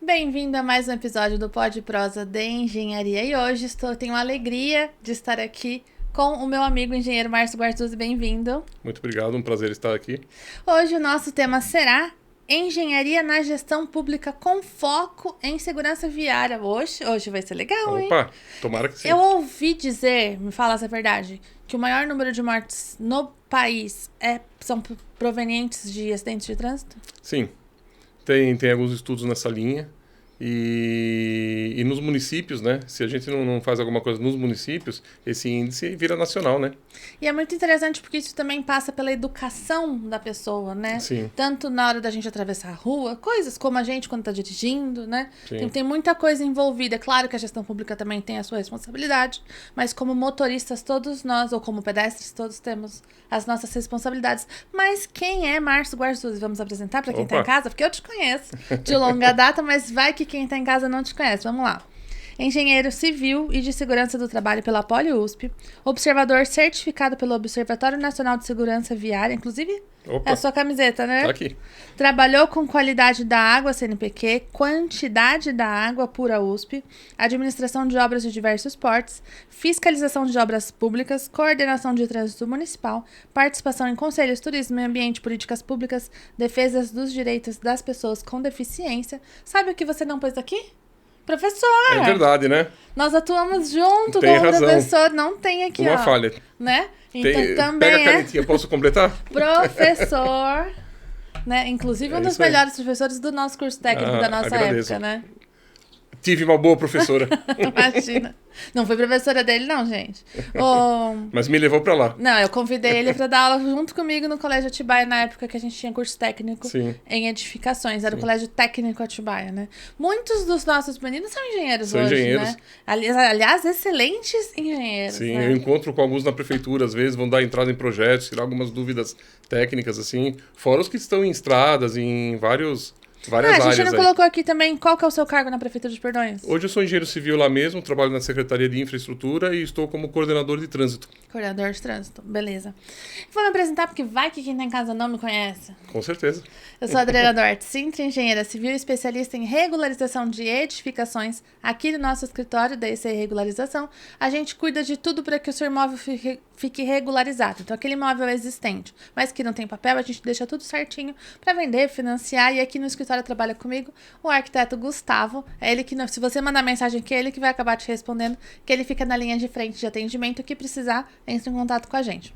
Bem-vindo a mais um episódio do Pod Prosa de Engenharia. E hoje tenho a alegria de estar aqui com o meu amigo engenheiro Márcio Guartuzzi. Bem-vindo. Muito obrigado, um prazer estar aqui. Hoje o nosso tema será Engenharia na Gestão Pública com foco em segurança viária. Hoje vai ser legal, hein? Opa, tomara que sim. Eu ouvi dizer, me fala se é verdade, que o maior número de mortes no país são provenientes de acidentes de trânsito? Sim, tem alguns estudos nessa linha. E nos municípios, né? Se a gente não faz alguma coisa nos municípios, esse índice vira nacional, né? E é muito interessante porque isso também passa pela educação da pessoa, né? Sim. Tanto na hora da gente atravessar a rua, coisas como a gente quando tá dirigindo, né? Sim. Tem muita coisa envolvida. É claro que a gestão pública também tem a sua responsabilidade, mas como motoristas, todos nós, ou como pedestres, todos temos as nossas responsabilidades. Mas quem é Márcio Guartuzzi? Vamos apresentar para quem tá em casa? Porque eu te conheço de longa data, mas vai que quem tá em casa não te conhece. Vamos lá. Engenheiro civil e de segurança do trabalho pela Poli-USP, observador certificado pelo Observatório Nacional de Segurança Viária, inclusive é a sua camiseta, né? Tá aqui. Trabalhou com qualidade da água CNPq, quantidade da água pura USP, administração de obras de diversos portes, fiscalização de obras públicas, coordenação de trânsito municipal, participação em conselhos, turismo, meio ambiente, políticas públicas, defesas dos direitos das pessoas com deficiência. Sabe o que você não pôs aqui? Professor! É verdade, né? Nós atuamos junto Tem com o razão. professor, não tem aqui, Uma ó. falha. Né? Então também Pega a canetinha, posso completar? professor, né? Inclusive um dos isso aí. melhores professores do nosso curso técnico da nossa agradeço. época, né? Tive uma boa professora, Imagina. Não fui professora dele, não, gente. mas me levou pra lá. Não, eu convidei ele para dar aula junto comigo no Colégio Atibaia, na época que a gente tinha curso técnico Sim. em edificações. Era o Colégio Técnico Atibaia, né? Muitos dos nossos meninos são engenheiros São hoje, engenheiros. né? Aliás, excelentes engenheiros, Sim, né? eu encontro com alguns na prefeitura, às vezes vão dar entrada em projetos, tirar algumas dúvidas técnicas, assim, fora os que estão em estradas, em várias a áreas gente não aí. colocou aqui também qual que é o seu cargo na Prefeitura de Perdões? Hoje eu sou engenheiro civil lá mesmo, trabalho na Secretaria de Infraestrutura e estou como coordenador de trânsito. Coordenador de trânsito, beleza. Vou me apresentar porque vai que quem tá em casa não me conhece. Com certeza. Eu sou a Adriana Duarte Sintra, engenheira civil e especialista em regularização de edificações. Aqui no nosso escritório da EC Regularização, a gente cuida de tudo para que o seu imóvel fique regularizado. Então, aquele imóvel existente, mas que não tem papel, a gente deixa tudo certinho para vender, financiar. E aqui no escritório trabalha comigo o arquiteto Gustavo. É ele que, se você mandar mensagem aqui, é ele que vai acabar te respondendo, que ele fica na linha de frente de atendimento. Que precisar, entre em contato com a gente.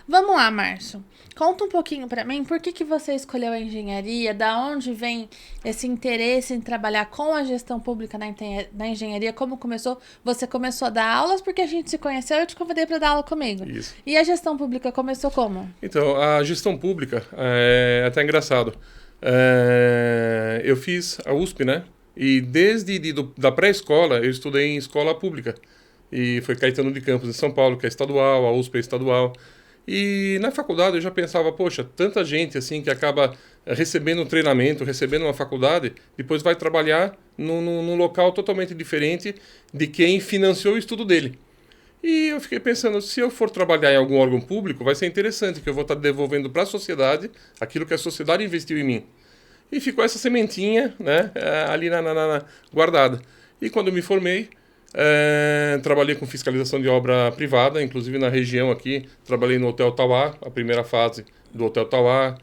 Vamos lá, Márcio. Conta um pouquinho pra mim por que você escolheu a engenharia, da onde vem esse interesse em trabalhar com a gestão pública na engenharia, como começou? Você começou a dar aulas porque a gente se conheceu e eu te convidei para dar aula comigo. Isso. E a gestão pública começou como? Então, a gestão pública é até engraçado. Eu fiz a USP, né? E da pré-escola eu estudei em escola pública. E foi Caetano de Campos, em São Paulo, que é estadual, a USP é estadual. E na faculdade eu já pensava, poxa, tanta gente assim que acaba recebendo um treinamento, recebendo uma faculdade, depois vai trabalhar num local totalmente diferente de quem financiou o estudo dele. E eu fiquei pensando, se eu for trabalhar em algum órgão público, vai ser interessante, que eu vou estar devolvendo para a sociedade aquilo que a sociedade investiu em mim. E ficou essa sementinha, né, ali guardada. E quando eu me formei, trabalhei com fiscalização de obra privada, inclusive na região aqui, trabalhei no Hotel Tauá, a primeira fase do Hotel Tauá,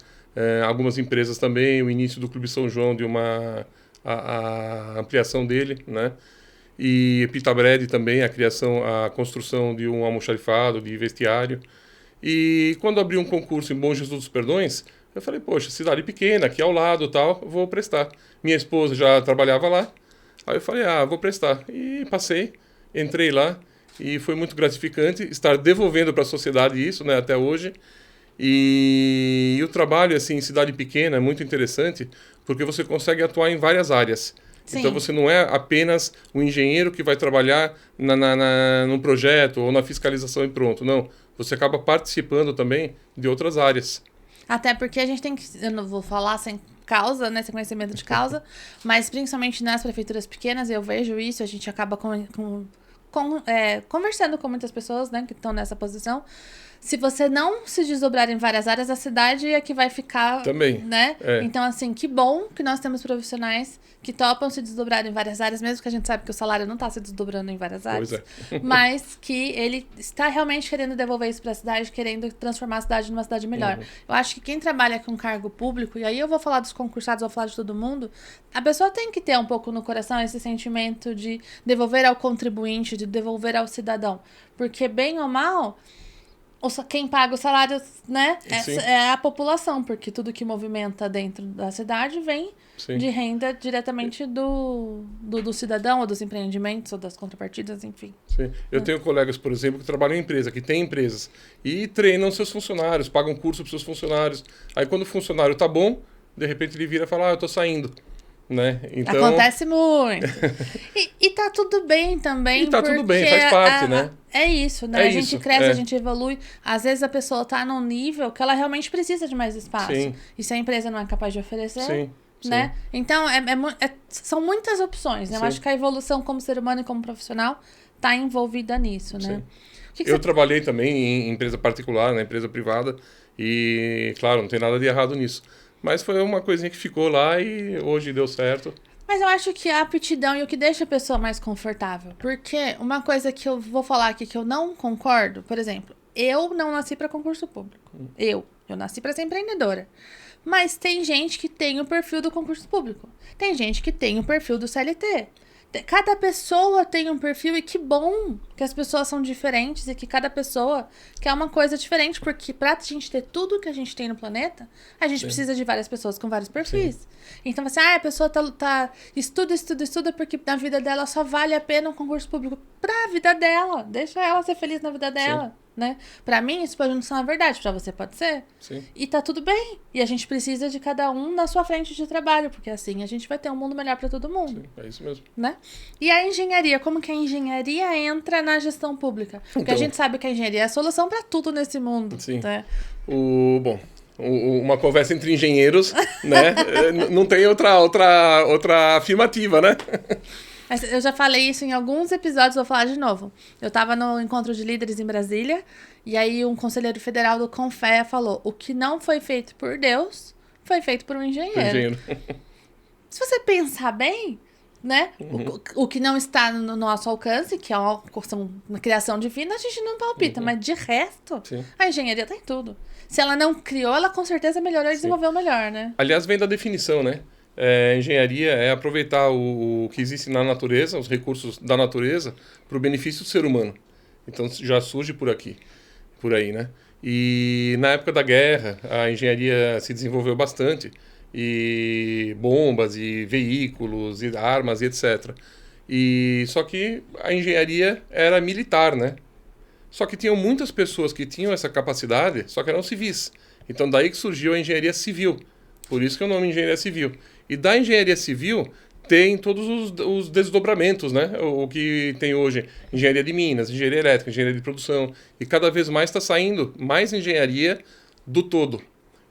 algumas empresas também, o início do Clube São João, de a ampliação dele, né? E Pitabred também, a construção de um almoxarifado, de vestiário. E quando abri um concurso em Bom Jesus dos Perdões, eu falei, poxa, cidade pequena, aqui ao lado, tal, vou prestar. Minha esposa já trabalhava lá, aí eu falei, vou prestar. E passei, entrei lá, e foi muito gratificante estar devolvendo para a sociedade isso, né, até hoje. E o trabalho, assim, em cidade pequena é muito interessante, porque você consegue atuar em várias áreas. Sim. Então você não é apenas o engenheiro que vai trabalhar num projeto ou na fiscalização e pronto. Não, você acaba participando também de outras áreas. Até porque a gente tem que, eu não vou falar sem causa, né, sem conhecimento de causa, mas principalmente nas prefeituras pequenas, eu vejo isso, a gente acaba conversando com muitas pessoas, né, que estão nessa posição. se você não se desdobrar em várias áreas, a cidade é que vai ficar, Também. né? É. Então, assim, que bom que nós temos profissionais que topam se desdobrar em várias áreas, mesmo que a gente sabe que o salário não está se desdobrando em várias áreas. Pois é. Mas que ele está realmente querendo devolver isso para a cidade, querendo transformar a cidade numa cidade melhor. Eu acho que quem trabalha com cargo público, e aí eu vou falar dos concursados, vou falar de todo mundo, a pessoa tem que ter um pouco no coração esse sentimento de devolver ao contribuinte, de devolver ao cidadão. Porque, bem ou mal, quem paga o salário, né, é a população, porque tudo que movimenta dentro da cidade vem de renda diretamente do cidadão, ou dos empreendimentos, ou das contrapartidas, enfim. Sim. Eu tenho colegas, por exemplo, que trabalham em empresa, que têm empresas, e treinam seus funcionários, pagam curso para seus funcionários. Aí quando o funcionário tá bom, de repente ele vira e fala, eu tô saindo. Né? Então... Acontece muito. E tá tudo bem também. E tá tudo bem, faz parte, né? É isso, né? É a gente isso, cresce, a gente evolui. Às vezes a pessoa tá num nível que ela realmente precisa de mais espaço. Sim. E se a empresa não é capaz de oferecer, Sim. né? Então, são muitas opções, né? Eu acho que a evolução como ser humano e como profissional tá envolvida nisso, né? Eu trabalhei também em empresa particular, na empresa privada, e, claro, não tem nada de errado nisso. Mas foi uma coisinha que ficou lá e hoje deu certo. Mas eu acho que a aptidão e o que deixa a pessoa mais confortável. Porque uma coisa que eu vou falar aqui que eu não concordo, por exemplo, eu não nasci para concurso público. Eu nasci para ser empreendedora. Mas tem gente que tem o perfil do concurso público. Tem gente que tem o perfil do CLT. Cada pessoa tem um perfil e que bom que as pessoas são diferentes e que cada pessoa quer uma coisa diferente, porque pra gente ter tudo que a gente tem no planeta, a gente precisa de várias pessoas com vários perfis. Sim. Então, você, a pessoa estuda, porque na vida dela só vale a pena um concurso público pra vida dela. Deixa ela ser feliz na vida dela. Sim. Né? Pra mim, isso pode não ser uma verdade, pra você pode ser. Sim. E tá tudo bem. E a gente precisa de cada um na sua frente de trabalho, porque assim a gente vai ter um mundo melhor pra todo mundo. Sim, é isso mesmo. Né? E a engenharia, como que a engenharia entra na gestão pública? Porque então, a gente sabe que a engenharia é a solução pra tudo nesse mundo. Sim. Né? Uma conversa entre engenheiros, né? Não tem outra afirmativa, né? Eu já falei isso em alguns episódios, vou falar de novo. Eu estava no encontro de líderes em Brasília, e aí um conselheiro federal do Confea falou: o que não foi feito por Deus, foi feito por um engenheiro. Se você pensar bem, né? O que não está no nosso alcance, que é uma criação divina, a gente não palpita, mas de resto, a engenharia tem tudo. Se ela não criou, ela com certeza melhorou e desenvolveu melhor, né? Aliás, vem da definição, né? Engenharia é aproveitar o que existe na natureza, os recursos da natureza, para o benefício do ser humano. Então já surge por aí, né? E na época da guerra, a engenharia se desenvolveu bastante, e bombas, e veículos, e armas, e etc. Só que a engenharia era militar, né? Só que tinham muitas pessoas que tinham essa capacidade, só que eram civis. Então daí que surgiu a engenharia civil. Por isso que é o nome engenharia civil. E da engenharia civil tem todos os desdobramentos, né? O que tem hoje, engenharia de minas, engenharia elétrica, engenharia de produção. E cada vez mais está saindo mais engenharia do todo.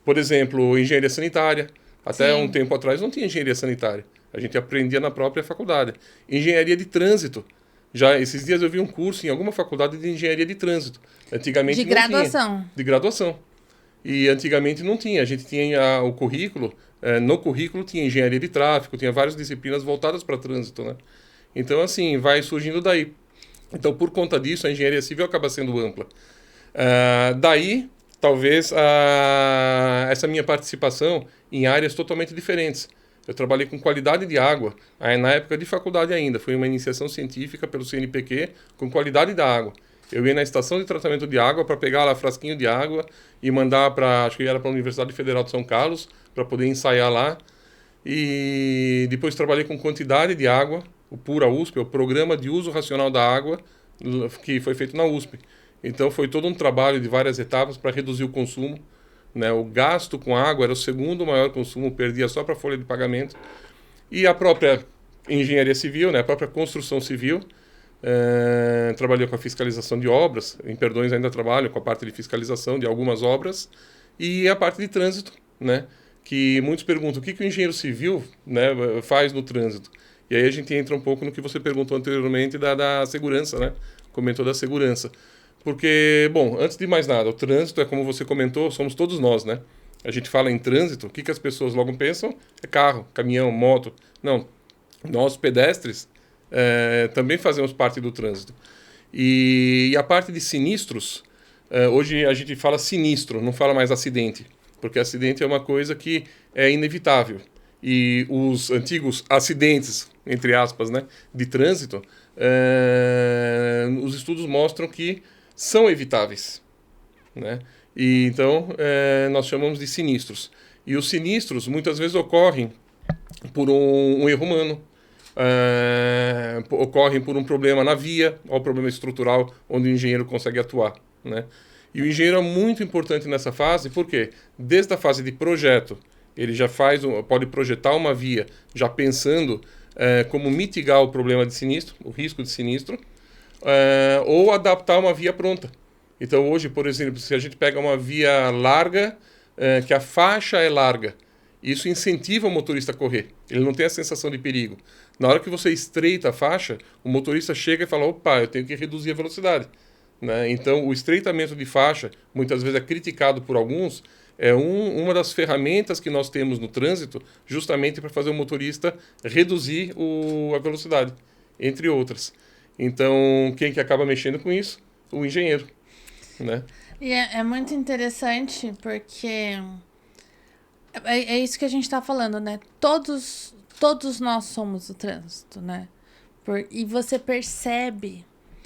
Por exemplo, engenharia sanitária. Até um tempo atrás não tinha engenharia sanitária. A gente aprendia na própria faculdade. Engenharia de trânsito. Já esses dias eu vi um curso em alguma faculdade de engenharia de trânsito. Antigamente não tinha. De graduação. De graduação. E antigamente não tinha. A gente tinha o currículo, no currículo tinha engenharia de tráfego, tinha várias disciplinas voltadas para trânsito, né? Então, assim, vai surgindo daí. Então, por conta disso, a engenharia civil acaba sendo ampla. Daí, talvez, essa minha participação em áreas totalmente diferentes. Eu trabalhei com qualidade de água, na época de faculdade ainda. Foi uma iniciação científica pelo CNPq com qualidade da água. Eu ia na estação de tratamento de água para pegar lá frasquinho de água e mandar para, acho que era para a Universidade Federal de São Carlos, para poder ensaiar lá. E depois trabalhei com quantidade de água, o Pura USP, o Programa de Uso Racional da Água, que foi feito na USP. Então foi todo um trabalho de várias etapas para reduzir o consumo. Né? O gasto com água era o segundo maior consumo, perdia só para a folha de pagamento. E a própria engenharia civil, né? A própria construção civil, trabalhei com a fiscalização de obras, em Perdões ainda trabalho com a parte de fiscalização de algumas obras, e a parte de trânsito, né? Que muitos perguntam o que o engenheiro civil, né, faz no trânsito. E aí a gente entra um pouco no que você perguntou anteriormente da segurança, né? Comentou da segurança. Porque, bom, antes de mais nada, o trânsito é como você comentou, somos todos nós, né? A gente fala em trânsito, o que as pessoas logo pensam? É carro, caminhão, moto. Não, nós pedestres também fazemos parte do trânsito. E a parte de sinistros, hoje a gente fala sinistro, não fala mais acidente, porque acidente é uma coisa que é inevitável. E os antigos acidentes, entre aspas, né, de trânsito, os estudos mostram que são evitáveis, né? E então nós chamamos de sinistros. E os sinistros muitas vezes ocorrem por um erro humano, ocorrem por um problema na via, ou problema estrutural onde o engenheiro consegue atuar, né? E o engenheiro é muito importante nessa fase, porque desde a fase de projeto, ele já pode projetar uma via já pensando como mitigar o problema de sinistro, o risco de sinistro, ou adaptar uma via pronta. Então hoje, por exemplo, se a gente pega uma via larga, que a faixa é larga, isso incentiva o motorista a correr. Ele não tem a sensação de perigo. Na hora que você estreita a faixa, o motorista chega e fala, opa, eu tenho que reduzir a velocidade, né? Então o estreitamento de faixa, muitas vezes é criticado por alguns, é uma das ferramentas que nós temos no trânsito justamente para fazer o motorista reduzir a velocidade, entre outras. Então, quem que acaba mexendo com isso? O engenheiro, né? E é muito interessante porque é isso que a gente está falando, né? Todos nós somos o trânsito, né? E você percebe,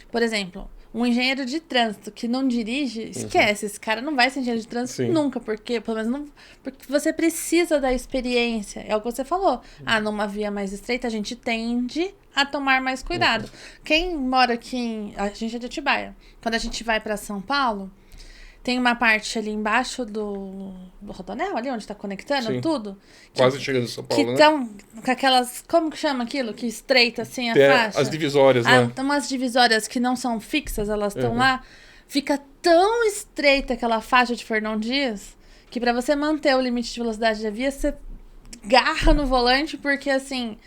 por exemplo, um engenheiro de trânsito que não dirige, esquece, esse cara não vai ser engenheiro de trânsito nunca, porque pelo menos não, porque você precisa da experiência, é o que você falou. Numa via mais estreita a gente tende a tomar mais cuidado. Quem mora aqui, a gente é de Atibaia, quando a gente vai para São Paulo, tem uma parte ali embaixo do Rodoanel, ali onde tá conectando tudo. Quase chegando em São Paulo, que estão com aquelas, como que chama aquilo? Que estreita assim a faixa. As divisórias, né? Tem umas divisórias que não são fixas, elas estão lá. Fica tão estreita aquela faixa de Fernão Dias, que para você manter o limite de velocidade da via, você garra no volante, porque assim...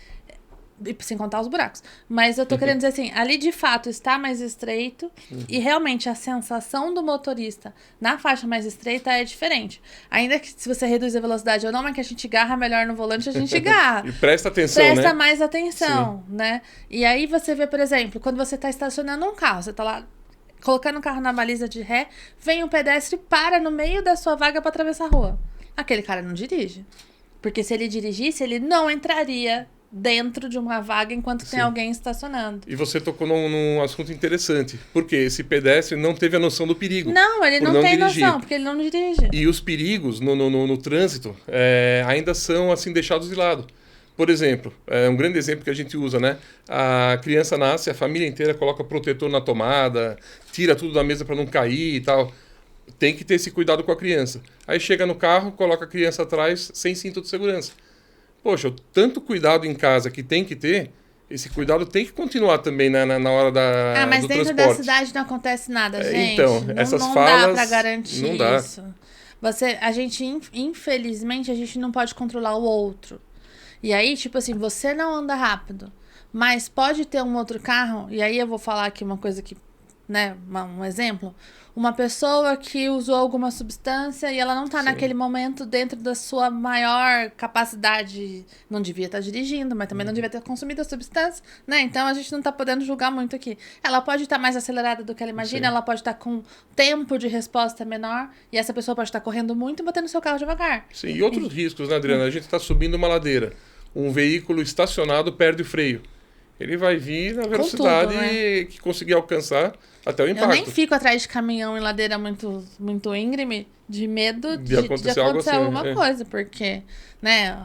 sem contar os buracos. Mas eu tô querendo dizer assim, ali de fato está mais estreito e realmente a sensação do motorista na faixa mais estreita é diferente. Ainda que se você reduz a velocidade ou não, mas que a gente garra melhor no volante, a gente garra. E presta atenção, Presta né? mais atenção, né? E aí você vê, por exemplo, quando você tá estacionando um carro, você tá lá colocando o carro na baliza de ré, vem um pedestre e para no meio da sua vaga para atravessar a rua. Aquele cara não dirige. Porque se ele dirigisse, ele não entraria dentro de uma vaga enquanto tem alguém estacionando. E você tocou num assunto interessante, porque esse pedestre não teve a noção do perigo. Não, ele não tem noção, porque ele não dirige. E os perigos no trânsito ainda são assim deixados de lado. Por exemplo, um grande exemplo que a gente usa, né? A criança nasce, a família inteira coloca protetor na tomada, tira tudo da mesa para não cair e tal. Tem que ter esse cuidado com a criança. Aí chega no carro, coloca a criança atrás sem cinto de segurança. Poxa, tanto cuidado em casa que tem que ter, esse cuidado tem que continuar também na hora mas do dentro transporte. da cidade não acontece nada, gente. Então, essas não falas... Não dá pra garantir não dá. isso. Infelizmente, a gente não pode controlar o outro. E aí, tipo assim, você não anda rápido, mas pode ter um outro carro, e aí eu vou falar aqui uma coisa que, né, um exemplo. Uma pessoa que usou alguma substância e ela não tá naquele momento dentro da sua maior capacidade, não devia estar dirigindo, mas também não devia ter consumido a substância, né? Então a gente não tá podendo julgar muito aqui. Ela pode estar mais acelerada do que ela imagina, ela pode estar com tempo de resposta menor, e essa pessoa pode estar correndo muito e botando seu carro devagar. Sim, e outros riscos, né, Adriana? A gente tá subindo uma ladeira, um veículo estacionado perde o freio. Ele vai vir na velocidade tudo, né? que conseguir alcançar até o impacto. Eu nem fico atrás de caminhão em ladeira muito, muito íngreme, de medo de acontecer alguma coisa, porque, né,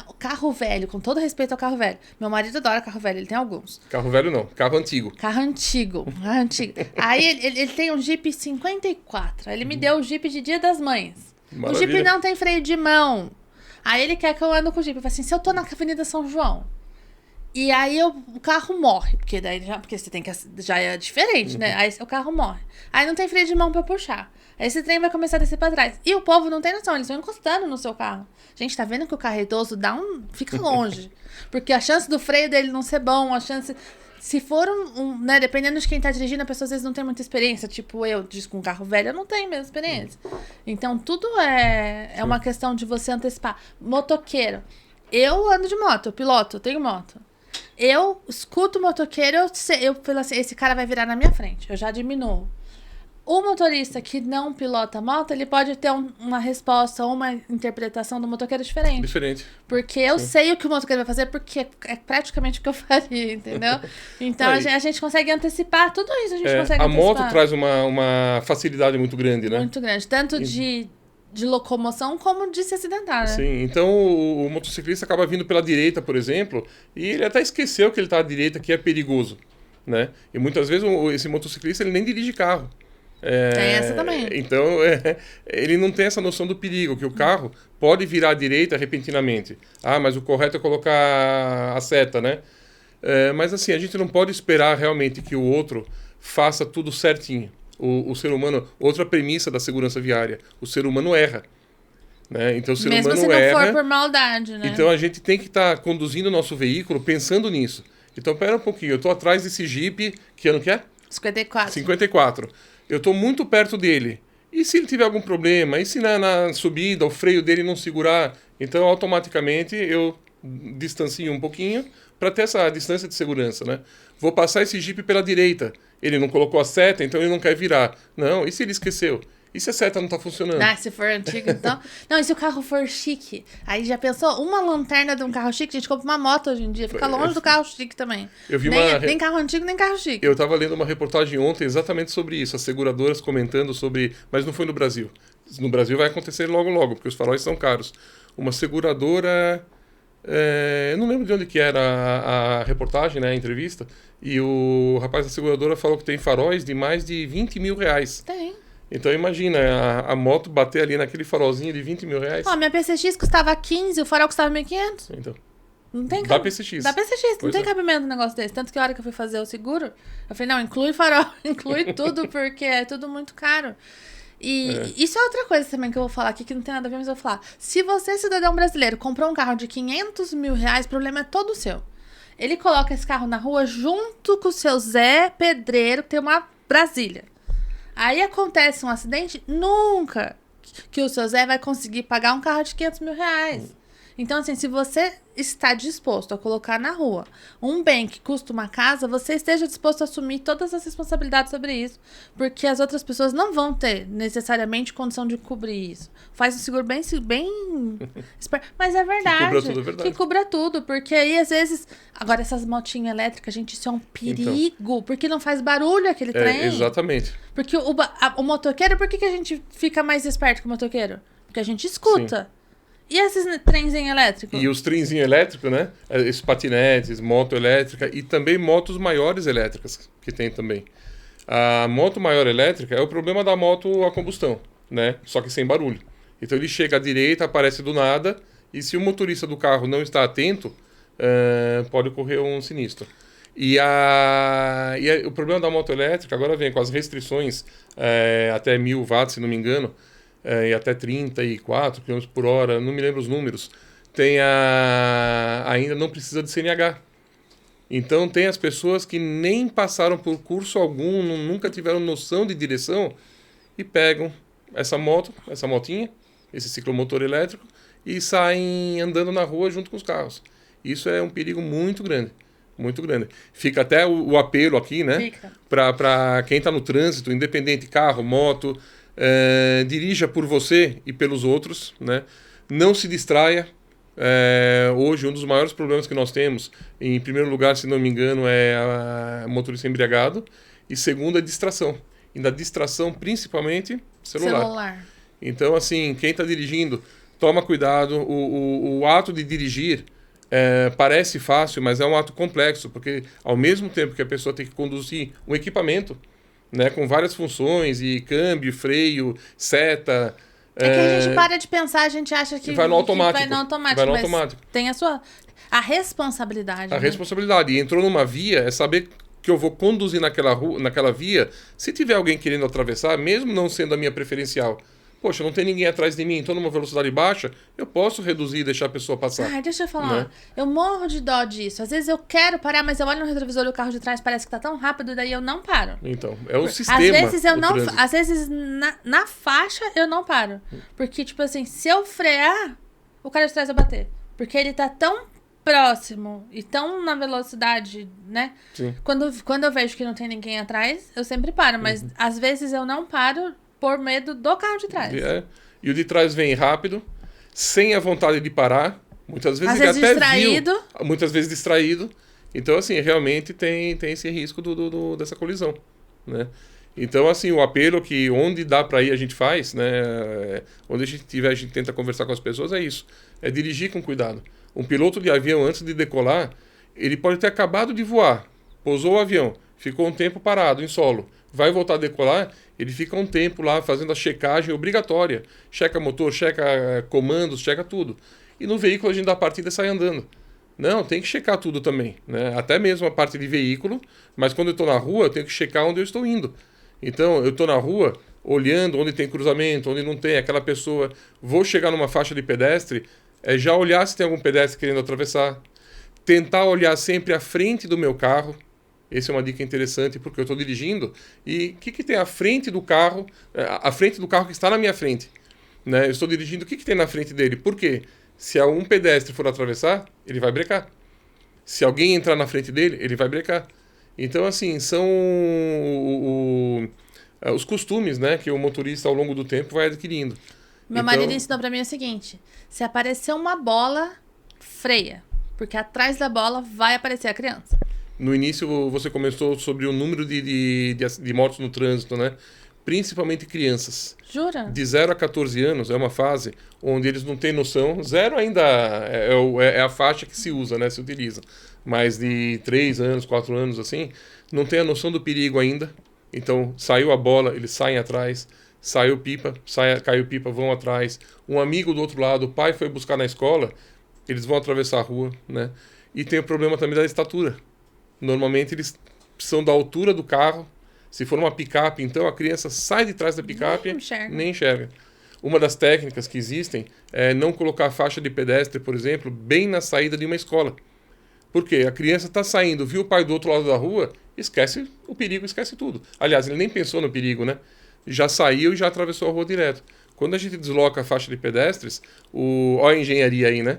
o carro velho, com todo respeito ao carro velho, meu marido adora carro velho, ele tem alguns. Carro velho não, carro antigo. Carro antigo. Aí ele tem um Jeep 54, aí ele me deu o Jeep de Dia das Mães. Maravilha. O Jeep não tem freio de mão. Aí ele quer que eu ande com o Jeep. Eu falei assim, se eu tô na Avenida São João, e aí o carro morre, porque você tem que... Já é diferente, né? Aí o carro morre. Aí não tem freio de mão pra puxar. Aí esse trem vai começar a descer pra trás. E o povo não tem noção, eles estão encostando no seu carro. Gente, tá vendo que o carro é idoso fica longe. Porque a chance do freio dele não ser bom, a chance... Se for né, dependendo de quem tá dirigindo, a pessoa às vezes não tem muita experiência. Tipo, eu diz com um carro velho, eu não tenho mesmo experiência. Então, tudo é uma questão de você antecipar. Motoqueiro. Eu ando de moto, eu piloto, eu tenho moto. Eu escuto o motoqueiro, eu falo assim, esse cara vai virar na minha frente, eu já diminuo. O motorista que não pilota moto, ele pode ter uma resposta ou uma interpretação do motoqueiro diferente. Diferente. Porque eu sei o que o motoqueiro vai fazer, porque é praticamente o que eu faria, entendeu? Então a gente consegue antecipar tudo isso, a moto traz uma facilidade muito grande, né? Muito grande, tanto de locomoção como de se acidentar, né? Sim, então o motociclista acaba vindo pela direita, por exemplo, e ele até esqueceu que ele está à direita, que é perigoso, né? E muitas vezes esse motociclista ele nem dirige carro. Tem essa também. Então, ele não tem essa noção do perigo, que o carro pode virar à direita repentinamente. Ah, mas o correto é colocar a seta, né? Mas assim, a gente não pode esperar realmente que o outro faça tudo certinho. O ser humano, outra premissa da segurança viária, o ser humano erra. Né? Então, o ser Mesmo humano se não erra, for por maldade, né? Então, a gente tem que estar conduzindo o nosso veículo pensando nisso. Então, pera um pouquinho, eu estou atrás desse Jeep, que ano que é? 54. 54. Eu estou muito perto dele. E se ele tiver algum problema? E se na subida o freio dele não segurar? Então, automaticamente, eu distancio um pouquinho para ter essa distância de segurança, né? Vou passar esse Jeep pela direita. Ele não colocou a seta, então ele não quer virar. Não, e se ele esqueceu? E se a seta não está funcionando? Ah, se for antigo, então... Não, e se o carro for chique? Aí já pensou? Uma lanterna de um carro chique, a gente compra uma moto hoje em dia. Fica longe do carro chique também. Eu vi nem carro antigo, nem carro chique. Eu estava lendo uma reportagem ontem exatamente sobre isso. As seguradoras comentando sobre... Mas não foi no Brasil. No Brasil vai acontecer logo, logo, porque os faróis são caros. Uma seguradora... eu não lembro de onde que era a reportagem, né, a entrevista. E o rapaz da seguradora falou que tem faróis de mais de 20 mil reais. Tem. Então imagina, a moto bater ali naquele farolzinho de 20 mil reais. Minha PCX custava 15, o farol custava 1.500. Então, não tem da PCX. Da PCX, não tem cabimento no negócio desse. Tanto que a hora que eu fui fazer o seguro, eu falei, não, inclui farol, inclui tudo, porque é tudo muito caro. E isso é outra coisa também que eu vou falar aqui, que não tem nada a ver, mas eu vou falar. Se você, cidadão brasileiro, comprou um carro de 500 mil reais, o problema é todo seu. Ele coloca esse carro na rua junto com o seu Zé Pedreiro, que tem uma Brasília. Aí acontece um acidente, nunca que o seu Zé vai conseguir pagar um carro de 500 mil reais. Então, assim, se você está disposto a colocar na rua um bem que custa uma casa, você esteja disposto a assumir todas as responsabilidades sobre isso, porque as outras pessoas não vão ter necessariamente condição de cobrir isso. Faz um seguro bem mas é verdade. Que cubra tudo, é verdade. Que cubra tudo, porque aí às vezes... Agora, essas motinhas elétricas, gente, isso é um perigo, porque não faz barulho aquele trem. Exatamente. Porque o motoqueiro, por que a gente fica mais esperto que o motoqueiro? Porque a gente escuta. Sim. E esses trenzinhos elétricos? E os trenzinhos elétricos, né? Esses patinetes, moto elétrica e também motos maiores elétricas, que tem também. A moto maior elétrica é o problema da moto a combustão, né? Só que sem barulho. Então ele chega à direita, aparece do nada, e se o motorista do carro não está atento, pode ocorrer um sinistro. E o problema da moto elétrica agora vem com as restrições até 1000 watts, se não me engano, e até 34 km por hora, não me lembro os números, ainda não precisa de CNH. Então tem as pessoas que nem passaram por curso algum, nunca tiveram noção de direção e pegam essa motinha, esse ciclomotor elétrico e saem andando na rua junto com os carros. Isso é um perigo muito grande. Muito grande. Fica até o apelo aqui, né? Para quem está no trânsito, independente, carro, moto, dirija por você e pelos outros, né? Não se distraia. Hoje, um dos maiores problemas que nós temos, em primeiro lugar, se não me engano, é a motorista embriagado, e segundo, é distração. E na distração, principalmente, celular. Então, assim, quem está dirigindo, toma cuidado. O ato de dirigir parece fácil, mas é um ato complexo, porque ao mesmo tempo que a pessoa tem que conduzir um equipamento, né, com várias funções, e câmbio, freio, seta... que a gente para de pensar, a gente acha que vai no automático. Vai no automático. Tem a responsabilidade. A responsabilidade. E entrou numa via, é saber que eu vou conduzir naquela via, se tiver alguém querendo atravessar, mesmo não sendo a minha preferencial. poxa, não tem ninguém atrás de mim, estou numa velocidade baixa, eu posso reduzir e deixar a pessoa passar. Ai, deixa eu falar. Né? Eu morro de dó disso. Às vezes eu quero parar, mas eu olho no retrovisor e o carro de trás parece que tá tão rápido, daí eu não paro. Então, é o sistema. Às vezes na faixa eu não paro. Porque, tipo assim, se eu frear, o cara de trás vai bater. Porque ele tá tão próximo e tão na velocidade, né? Sim. Quando eu vejo que não tem ninguém atrás, eu sempre paro. Mas às vezes eu não paro por medo do carro de trás. E o de trás vem rápido, sem a vontade de parar. Muitas vezes às ele vezes até distraído. viu. Muitas vezes distraído. Então, assim, realmente tem esse risco dessa colisão, né? Então, assim, o apelo que onde dá para ir a gente faz, né? Onde a gente tiver, a gente tenta conversar com as pessoas, é isso. É dirigir com cuidado. Um piloto de avião, antes de decolar, ele pode ter acabado de voar, pousou o avião, ficou um tempo parado em solo, vai voltar a decolar, ele fica um tempo lá fazendo a checagem obrigatória. Checa motor, checa comandos, checa tudo. E no veículo a gente dá a partida e sai andando. Não, tem que checar tudo também, né? Até mesmo a parte de veículo, mas quando eu estou na rua, eu tenho que checar onde eu estou indo. Então, eu estou na rua, olhando onde tem cruzamento, onde não tem, aquela pessoa... Vou chegar numa faixa de pedestre, já olhar se tem algum pedestre querendo atravessar. Tentar olhar sempre à frente do meu carro. Essa é uma dica interessante, porque eu estou dirigindo. E o que tem à frente do carro, à frente do carro que está na minha frente? Né? Eu estou dirigindo, o que tem na frente dele? Por quê? Se um pedestre for atravessar, ele vai brecar. Se alguém entrar na frente dele, ele vai brecar. Então, assim, são os costumes, né, que o motorista ao longo do tempo vai adquirindo. Meu marido ensinou pra mim o seguinte: se aparecer uma bola, freia. Porque atrás da bola vai aparecer a criança. No início você comentou sobre o número de mortos no trânsito, né? Principalmente crianças. Jura? De 0 a 14 anos é uma fase onde eles não têm noção. 0 ainda é a faixa que se usa, né? Se utiliza. Mas de 3 anos, 4 anos, assim, não tem a noção do perigo ainda. Então, saiu a bola, eles saem atrás. Saiu pipa, caiu pipa, vão atrás. Um amigo do outro lado, o pai foi buscar na escola, eles vão atravessar a rua, né? E tem o problema também da estatura. Normalmente eles são da altura do carro. Se for uma picape, então a criança sai de trás da picape, nem enxerga. Uma das técnicas que existem é não colocar a faixa de pedestre, por exemplo, bem na saída de uma escola. Por quê? A criança está saindo, viu o pai do outro lado da rua, esquece o perigo, esquece tudo. Aliás, ele nem pensou no perigo, né? Já saiu e já atravessou a rua direto. Quando a gente desloca a faixa de pedestres, olha a engenharia aí, né?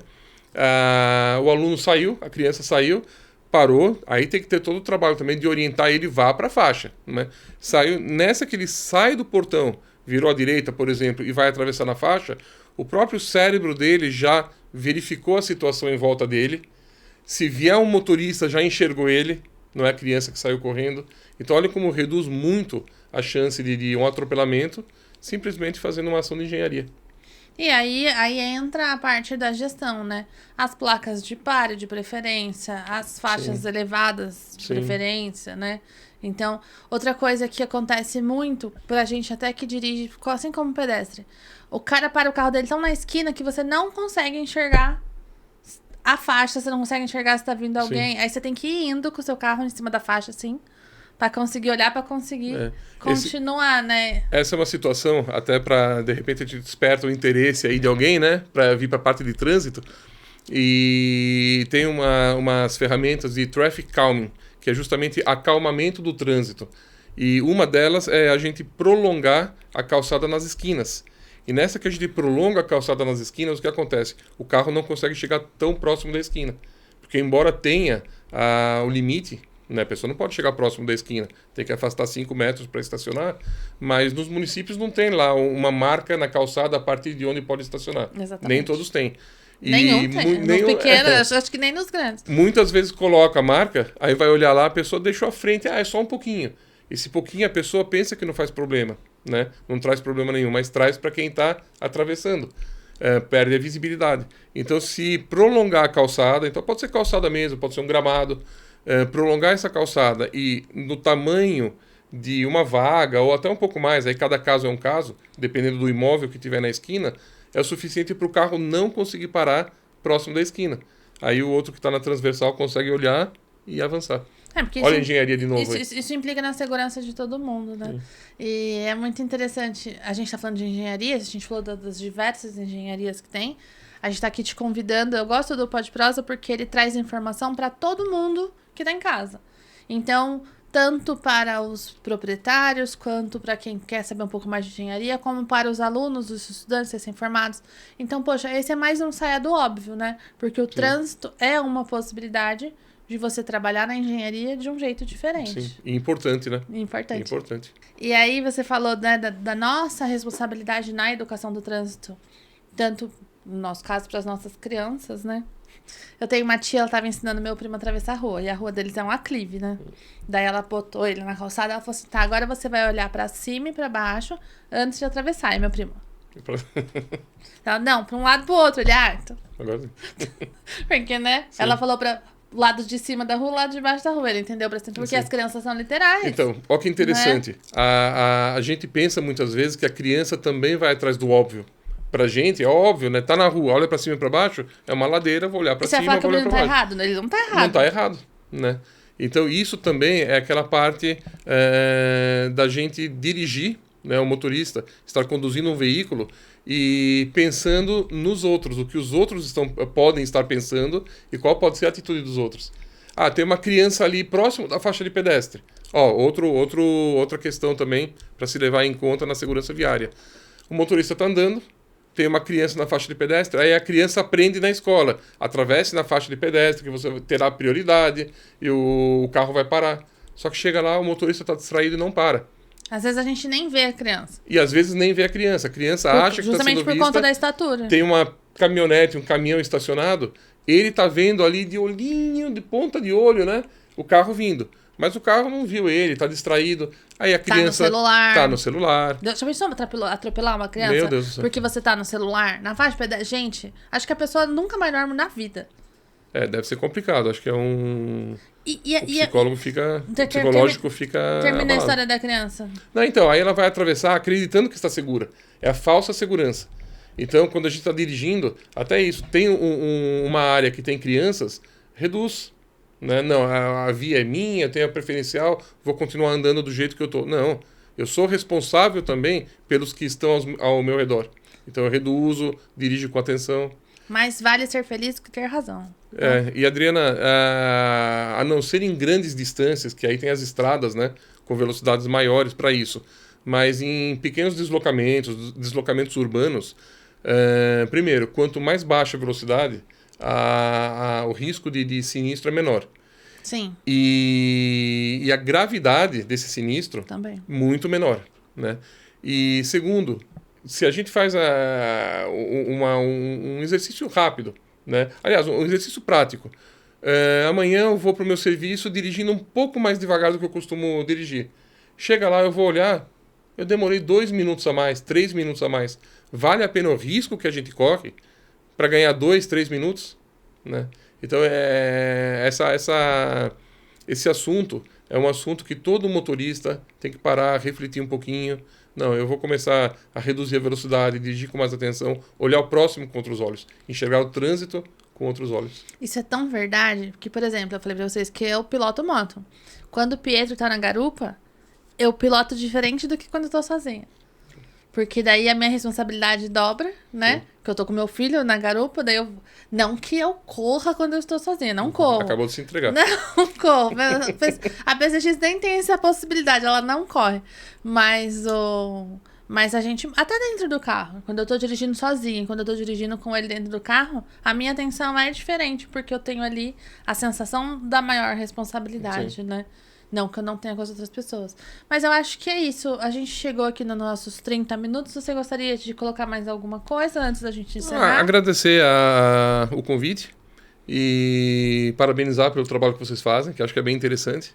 O aluno saiu, a criança saiu, parou, aí tem que ter todo o trabalho também de orientar ele vá para a faixa, né? Saiu, nessa que ele sai do portão, virou à direita, por exemplo, e vai atravessar na faixa, o próprio cérebro dele já verificou a situação em volta dele. Se vier um motorista, já enxergou ele, não é a criança que saiu correndo. Então olha como reduz muito a chance de um atropelamento, simplesmente fazendo uma ação de engenharia. E aí entra a parte da gestão, né? As placas de pare de preferência, as faixas elevadas de preferência, né? Então, outra coisa que acontece muito pra gente até que dirige, assim como pedestre, o cara para o carro dele tão na esquina que você não consegue enxergar a faixa, você não consegue enxergar se tá vindo alguém. Aí você tem que ir indo com o seu carro em cima da faixa, assim, pra conseguir olhar, pra conseguir continuar, né? Essa é uma situação, até pra, de repente, a gente desperta o interesse aí de alguém, né? Pra vir pra parte de trânsito. E tem umas ferramentas de traffic calming, que é justamente acalmamento do trânsito. E uma delas é a gente prolongar a calçada nas esquinas. E nessa que a gente prolonga a calçada nas esquinas, o que acontece? O carro não consegue chegar tão próximo da esquina. Porque embora tenha o limite, né, a pessoa não pode chegar próximo da esquina, tem que afastar 5 metros para estacionar, mas nos municípios não tem lá uma marca na calçada a partir de onde pode estacionar. Exatamente. Nem todos têm. Nenhum tem. Nos pequenos, acho que nem nos grandes. Muitas vezes coloca a marca, aí vai olhar lá, a pessoa deixou à frente, é só um pouquinho. Esse pouquinho a pessoa pensa que não faz problema, né? Não traz problema nenhum, mas traz para quem está atravessando. Perde a visibilidade. Então, se prolongar a calçada, então pode ser calçada mesmo, pode ser um gramado, prolongar essa calçada e no tamanho de uma vaga ou até um pouco mais, aí cada caso é um caso, dependendo do imóvel que tiver na esquina, é o suficiente para o carro não conseguir parar próximo da esquina. Aí o outro que está na transversal consegue olhar e avançar. Porque Olha a engenharia de novo. Isso implica na segurança de todo mundo, né? E é muito interessante. A gente tá falando de engenharia, a gente falou das diversas engenharias que tem. A gente tá aqui te convidando. Eu gosto do Pod Prosa porque ele traz informação para todo mundo que tá em casa. Então, tanto para os proprietários, quanto para quem quer saber um pouco mais de engenharia, como para os alunos, os estudantes recém-formados. Então, poxa, esse é mais um saia do óbvio, né? Porque o trânsito é uma possibilidade de você trabalhar na engenharia de um jeito diferente. Sim, e importante, né? Importante. E aí você falou, né, da nossa responsabilidade na educação do trânsito, tanto, no nosso caso, para as nossas crianças, né? Eu tenho uma tia, ela estava ensinando meu primo a atravessar a rua, e a rua deles é um aclive, né? Daí ela botou ele na calçada, ela falou assim, tá, agora você vai olhar para cima e para baixo antes de atravessar. E meu primo... Ela, não, para um lado e pro outro. Ele, então... Agora sim. Porque, né? Sim. Ela falou para lado de cima da rua, lado de baixo da rua. Ele entendeu bastante, porque as crianças são literais. Então, olha que interessante. Né? A gente pensa muitas vezes que a criança também vai atrás do óbvio. Pra gente, é óbvio, né? Tá na rua, olha pra cima e pra baixo, é uma ladeira, vou olhar pra cima, vou olhar pra baixo. Você fala que ele não tá errado? Ele não tá errado. Não tá errado, né? Então, isso também é aquela parte da gente dirigir, né? O motorista estar conduzindo um veículo e pensando nos outros, o que os outros podem estar pensando e qual pode ser a atitude dos outros. Tem uma criança ali próximo da faixa de pedestre. Outra questão também para se levar em conta na segurança viária. O motorista está andando, tem uma criança na faixa de pedestre, aí a criança aprende na escola, atravesse na faixa de pedestre, que você terá prioridade e o carro vai parar. Só que chega lá, o motorista está distraído e não para. Às vezes a gente nem vê a criança. E às vezes nem vê a criança. A criança acha que está sendo vista. Justamente por conta da estatura. Tem uma caminhonete, um caminhão estacionado, ele está vendo ali de olhinho, de ponta de olho, né? O carro vindo. Mas o carro não viu ele, tá distraído. Aí a criança tá no celular. Já pensou atropelar uma criança? Meu Deus do céu. Porque você tá no celular, na faixa de pedestre. Gente, acho que a pessoa nunca mais dorme na vida. Deve ser complicado. Acho que é o psicólogo fica... psicológico fica Termina abalado. A história da criança. Não, então, aí ela vai atravessar acreditando que está segura. É a falsa segurança. Então, quando a gente está dirigindo, até isso, tem uma área que tem crianças, reduz. Né? Não, a via é minha, eu tenho a preferencial, vou continuar andando do jeito que eu estou. Não, eu sou responsável também pelos que estão ao meu redor. Então eu reduzo, dirijo com atenção. Mais vale ser feliz que ter razão. E Adriana, a não ser em grandes distâncias, que aí tem as estradas, né, com velocidades maiores para isso, mas em pequenos deslocamentos urbanos, primeiro, quanto mais baixa a velocidade, o risco de sinistro é menor. Sim. E a gravidade desse sinistro também muito menor, né? E segundo, se a gente faz um exercício rápido, né? Aliás, um exercício prático. Amanhã eu vou para o meu serviço dirigindo um pouco mais devagar do que eu costumo dirigir. Chega lá, eu vou olhar, eu demorei 2 minutos a mais, 3 minutos a mais. Vale a pena o risco que a gente corre para ganhar 2, 3 minutos, né? Então, esse assunto é um assunto que todo motorista tem que parar, refletir um pouquinho. Não, eu vou começar a reduzir a velocidade, dirigir com mais atenção, olhar o próximo com outros olhos, enxergar o trânsito com outros olhos. Isso é tão verdade que, por exemplo, eu falei pra vocês que eu piloto moto. Quando o Pietro tá na garupa, eu piloto diferente do que quando eu tô sozinha. Porque daí a minha responsabilidade dobra, né? Sim. Porque eu tô com meu filho na garupa, daí eu... Não que eu corra quando eu estou sozinha, não corro. Acabou de se entregar. Não corro. A PCX nem tem essa possibilidade, ela não corre. Mas a gente... Até dentro do carro, quando eu tô dirigindo sozinha, quando eu tô dirigindo com ele dentro do carro, a minha atenção é diferente, porque eu tenho ali a sensação da maior responsabilidade, sim, né? Não que eu não tenha com as outras pessoas. Mas eu acho que é isso. A gente chegou aqui nos nossos 30 minutos. Você gostaria de colocar mais alguma coisa antes da gente encerrar? Agradecer o convite e parabenizar pelo trabalho que vocês fazem, que acho que é bem interessante.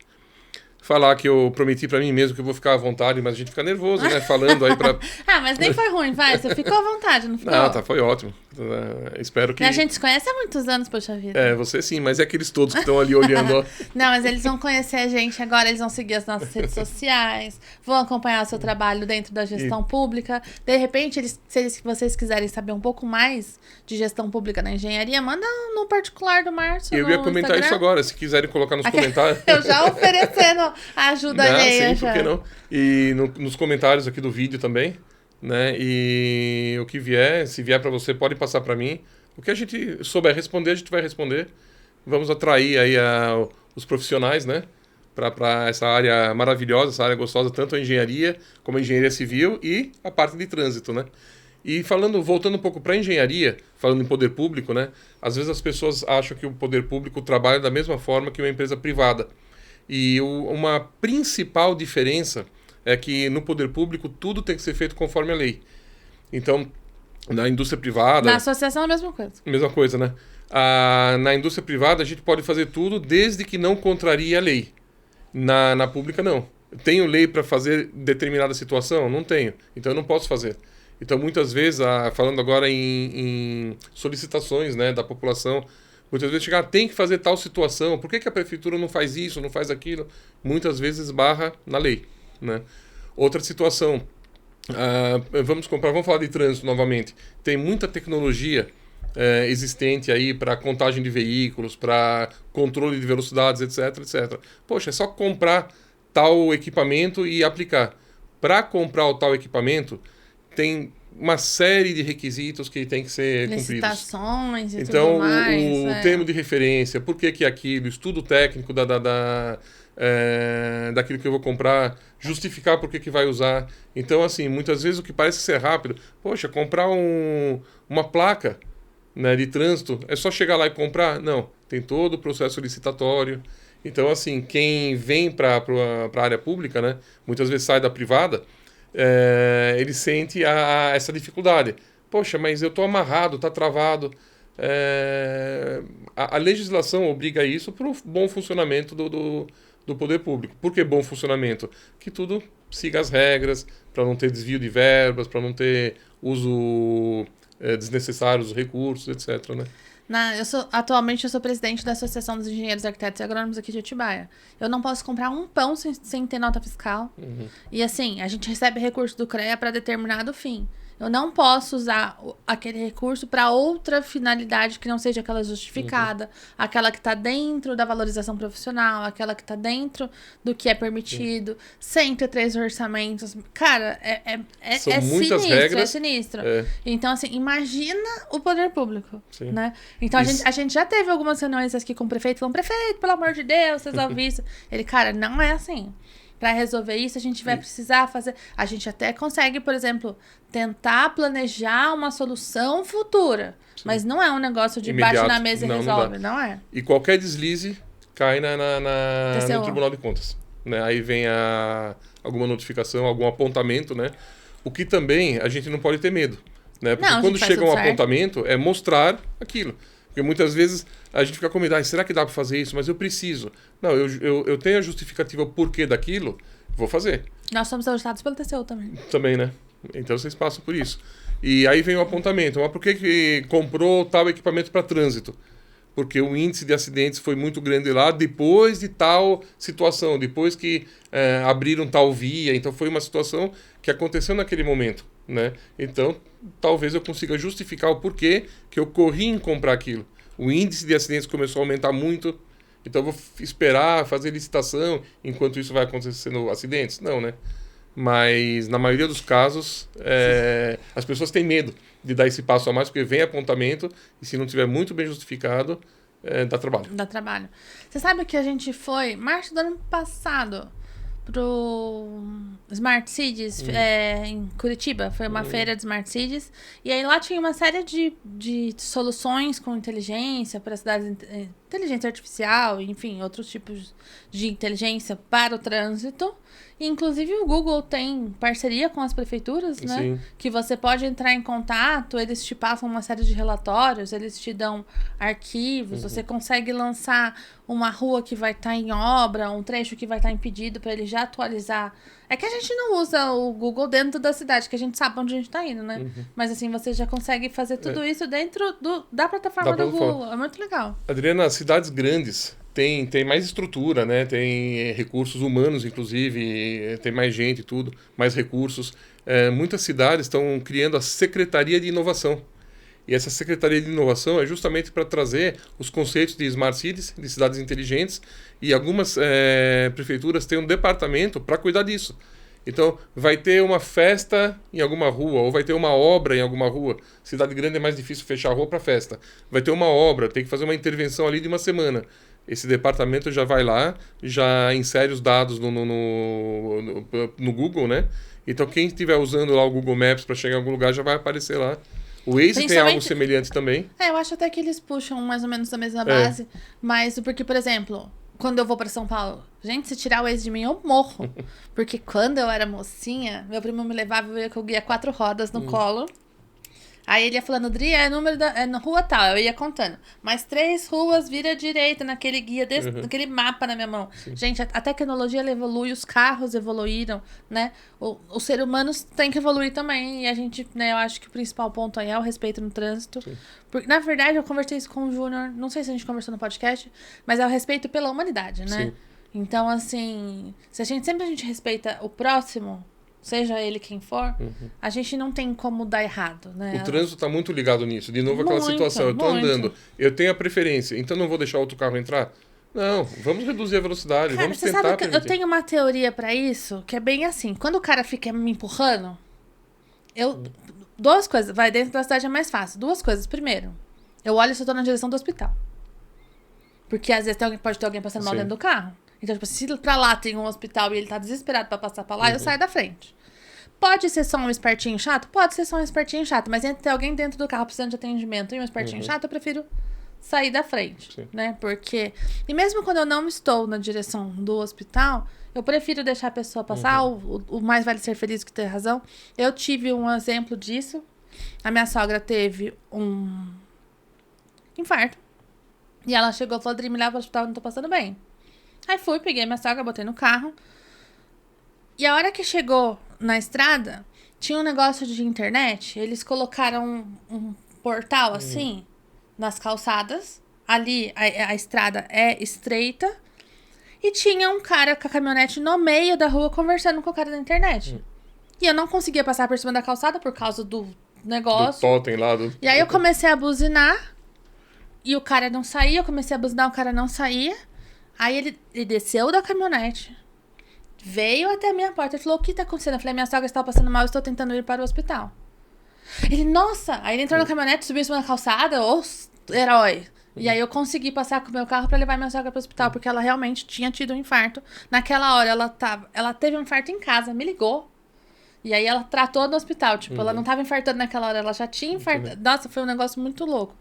falar que eu prometi pra mim mesmo que eu vou ficar à vontade, mas a gente fica nervoso, né? Falando aí pra... Mas nem foi ruim, vai. Você ficou à vontade, não ficou? Não, tá, foi ótimo. Espero que... A gente se conhece há muitos anos, poxa vida. Você sim, mas é aqueles todos que estão ali olhando, ó. Não, mas eles vão conhecer a gente agora, eles vão seguir as nossas redes sociais, vão acompanhar o seu trabalho dentro da gestão pública. De repente, se vocês quiserem saber um pouco mais de gestão pública na engenharia, manda no particular do Márcio. Eu ia comentar Instagram. isso agora, se quiserem colocar nos comentários. Eu já oferecendo a ajuda alheia. Sim, por que não? E nos comentários aqui do vídeo também, né? E o que vier, se vier para você, pode passar para mim. O que a gente souber responder, a gente vai responder. Vamos atrair aí os profissionais, né? Para essa área maravilhosa, essa área gostosa, tanto a engenharia como a engenharia civil e a parte de trânsito, né? E voltando um pouco para a engenharia, falando em poder público, né? Às vezes as pessoas acham que o poder público trabalha da mesma forma que uma empresa privada. E uma principal diferença é que no poder público tudo tem que ser feito conforme a lei. Então, na indústria privada... Na associação é a mesma coisa. Mesma coisa, né? Na indústria privada a gente pode fazer tudo desde que não contrarie a lei. Na pública, não. Tenho lei para fazer determinada situação? Não tenho. Então eu não posso fazer. Então, muitas vezes, falando agora em solicitações, né, da população, muitas vezes chega, tem que fazer tal situação, por que a prefeitura não faz isso, não faz aquilo? Muitas vezes esbarra na lei, né? Outra situação, vamos falar de trânsito novamente. Tem muita tecnologia existente aí para contagem de veículos, para controle de velocidades, etc, etc. Poxa, é só comprar tal equipamento e aplicar. Para comprar o tal equipamento, tem uma série de requisitos que tem que ser cumpridos. Licitações e então, tudo mais. O termo de referência, por que aquilo, estudo técnico daquilo que eu vou comprar, justificar por que vai usar. Então, assim, muitas vezes o que parece ser rápido, poxa, comprar uma placa, né, de trânsito, é só chegar lá e comprar? Não, tem todo o processo licitatório. Então, assim, quem vem para a área pública, né, muitas vezes sai da privada, ele sente essa dificuldade. Poxa, mas eu estou amarrado, está travado. A legislação obriga isso para o bom funcionamento do poder público. Por que bom funcionamento? Que tudo siga as regras, para não ter desvio de verbas, para não ter uso desnecessário dos recursos, etc., né? Atualmente eu sou presidente da Associação dos Engenheiros, Arquitetos e Agrônomos aqui de Atibaia. Eu não posso comprar um pão sem ter nota fiscal. Uhum. E assim, a gente recebe recurso do CREA para determinado fim. Eu não posso usar aquele recurso para outra finalidade que não seja aquela justificada, aquela que está dentro da valorização profissional, aquela que está dentro do que é permitido, sem ter 3 orçamentos. Cara, São muitas regras. É sinistro. Então, assim, imagina o poder público, Sim. né? Então, a gente já teve algumas reuniões aqui com o prefeito, falando, prefeito, pelo amor de Deus, resolve isso. Ele, cara, não é assim. Para resolver isso, a gente vai precisar fazer... A gente até consegue, por exemplo, tentar planejar uma solução futura. Sim. Mas não é um negócio de imediato. Bate na mesa e resolve, não é. E qualquer deslize cai no Tribunal de Contas. Né? Aí vem alguma notificação, algum apontamento, né? O que também a gente não pode ter medo. Né? Porque quando chega um apontamento, é mostrar aquilo. Porque muitas vezes a gente fica com medo, será que dá para fazer isso? Mas eu preciso. Não, eu tenho a justificativa porquê daquilo, vou fazer. Nós somos auditados pelo TCU também. Também, né? Então vocês passam por isso. E aí vem o apontamento. Mas por que comprou tal equipamento para trânsito? Porque o índice de acidentes foi muito grande lá depois de tal situação, depois que abriram tal via. Então foi uma situação que aconteceu naquele momento, né? Então talvez eu consiga justificar o porquê que eu corri em comprar aquilo. O índice de acidentes começou a aumentar muito, então eu vou esperar, fazer licitação, enquanto isso vai acontecendo acidentes? Não, né? Mas na maioria dos casos, as pessoas têm medo de dar esse passo a mais, porque vem apontamento, e se não tiver muito bem justificado, dá trabalho. Dá trabalho. Você sabe que a gente foi, março do ano passado, pro Smart Cities em Curitiba. Foi uma feira de Smart Cities. E aí lá tinha uma série de soluções com inteligência para cidades inteligência artificial, enfim, outros tipos de inteligência para o trânsito. Inclusive o Google tem parceria com as prefeituras, né? Sim. Que você pode entrar em contato, eles te passam uma série de relatórios, eles te dão arquivos, você consegue lançar uma rua que vai estar em obra, um trecho que vai estar impedido para ele já atualizar. É que a gente não usa o Google dentro da cidade, que a gente sabe onde a gente está indo, né? Mas assim, você já consegue fazer tudo isso dentro da plataforma do Google. É muito legal. Adriana, as cidades grandes tem mais estrutura, né? Tem recursos humanos, inclusive, tem mais gente e tudo, mais recursos. Muitas cidades estão criando a Secretaria de Inovação. E essa Secretaria de Inovação é justamente para trazer os conceitos de Smart Cities, de cidades inteligentes, e algumas prefeituras têm um departamento para cuidar disso. Então, vai ter uma festa em alguma rua, ou vai ter uma obra em alguma rua. Cidade grande é mais difícil fechar a rua para festa. Vai ter uma obra, tem que fazer uma intervenção ali de uma semana. Esse departamento já vai lá, já insere os dados no Google, né? Então, quem estiver usando lá o Google Maps para chegar em algum lugar já vai aparecer lá. O Waze tem algo semelhante também. Eu acho até que eles puxam mais ou menos da mesma base. Mas porque, por exemplo, quando eu vou para São Paulo, gente, se tirar o Waze de mim, eu morro. Porque quando eu era mocinha, meu primo me levava e eu ia com o guia 4 rodas no colo. Aí ele ia falando, Adri, é na rua tal. Eu ia contando. Mais 3 ruas, vira à direita, naquele guia, naquele mapa na minha mão. Sim. Gente, a tecnologia ela evolui, os carros evoluíram, né? O ser humano tem que evoluir também. E a gente, né, eu acho que o principal ponto aí é o respeito no trânsito. Porque, na verdade, eu conversei isso com o Júnior, não sei se a gente conversou no podcast, mas é o respeito pela humanidade, né? Sim. Então, assim, se a gente respeita o próximo, seja ele quem for, a gente não tem como dar errado, né? O trânsito está muito ligado nisso. De novo, aquela situação, eu estou andando, eu tenho a preferência, então não vou deixar outro carro entrar? Não, vamos reduzir a velocidade, cara, vamos você tentar sabe que permitir. eu tenho uma teoria para isso, que é bem assim, quando o cara fica me empurrando, duas coisas, vai dentro da cidade é mais fácil. 2 coisas. Primeiro, eu olho se eu tô na direção do hospital. Porque às vezes pode ter alguém passando mal dentro do carro. Então, tipo, se pra lá tem um hospital e ele tá desesperado pra passar pra lá, eu saio da frente. Pode ser só um espertinho chato? Pode ser só um espertinho chato. Mas entre ter alguém dentro do carro precisando de atendimento e um espertinho chato, eu prefiro sair da frente, né? Porque... E mesmo quando eu não estou na direção do hospital, eu prefiro deixar a pessoa passar. O mais vale ser feliz que ter razão. Eu tive um exemplo disso. A minha sogra teve um infarto. E ela chegou e falou, Adri, me leva pro hospital, eu não tô passando bem. Aí fui, peguei minha sogra, botei no carro. E a hora que chegou na estrada, tinha um negócio de internet. Eles colocaram um portal assim, nas calçadas. Ali a estrada é estreita. E tinha um cara com a caminhonete no meio da rua conversando com o cara da internet. E eu não conseguia passar por cima da calçada por causa do negócio. Do totem lá. E aí eu comecei a buzinar. E o cara não saía. Eu comecei a buzinar, o cara não saía. Aí ele desceu da caminhonete. Veio até a minha porta e falou, o que tá acontecendo? Eu falei, minha sogra está passando mal, eu estou tentando ir para o hospital. Ele, nossa! Aí ele entrou na caminhonete, subiu em cima da calçada, herói. E aí eu consegui passar com o meu carro para levar minha sogra para o hospital, porque ela realmente tinha tido um infarto. Naquela hora, ela teve um infarto em casa, me ligou. E aí ela tratou no hospital, tipo, ela não tava infartando naquela hora, ela já tinha infartado. Nossa, foi um negócio muito louco.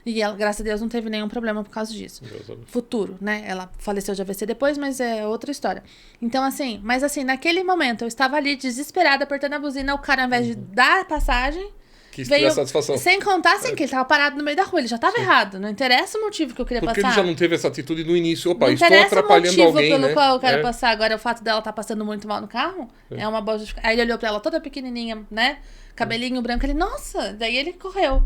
E ela, graças a Deus, não teve nenhum problema por causa disso. Futuro, né? Ela faleceu de AVC depois, mas é outra história. Então, assim, mas assim, naquele momento, eu estava ali desesperada, apertando a buzina, o cara, ao invés de dar a passagem, veio satisfação. Sem contar, assim, que ele estava parado no meio da rua, ele já estava errado. Não interessa o motivo que eu queria Porque passar. ele já não teve essa atitude no início. Opa, não estou atrapalhando alguém, o motivo pelo qual eu quero né? passar. Agora, o fato dela estar passando muito mal no carro é uma boa justificação. Aí ele olhou pra ela toda pequenininha, né? Cabelinho branco, ele, nossa! Daí ele correu.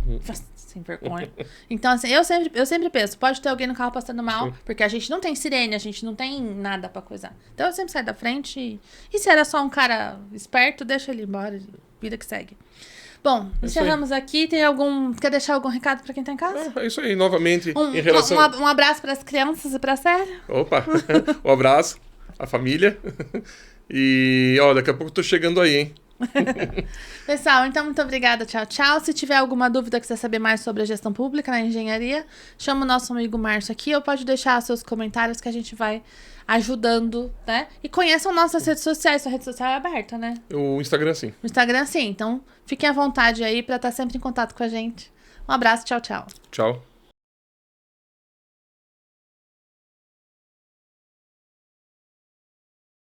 Sem vergonha. Então, assim, eu sempre penso, pode ter alguém no carro passando mal, porque a gente não tem sirene, a gente não tem nada pra coisar. Então eu sempre saio da frente e se era só um cara esperto, deixa ele embora, vida que segue. Bom, encerramos aqui. Quer deixar algum recado pra quem tá em casa? É isso aí, novamente, em relação... Um abraço pras crianças e pra Célia. Opa, um abraço, a família. E, ó, daqui a pouco eu tô chegando aí, hein? Pessoal, então muito obrigada, tchau, tchau. Se tiver alguma dúvida, quiser saber mais sobre a gestão pública na engenharia, chama o nosso amigo Márcio aqui, ou pode deixar seus comentários que a gente vai ajudando, né? E conheçam nossas redes sociais, sua rede social é aberta, né? O Instagram sim. O Instagram sim, então fiquem à vontade aí pra estar sempre em contato com a gente. Um abraço, tchau, tchau. Tchau.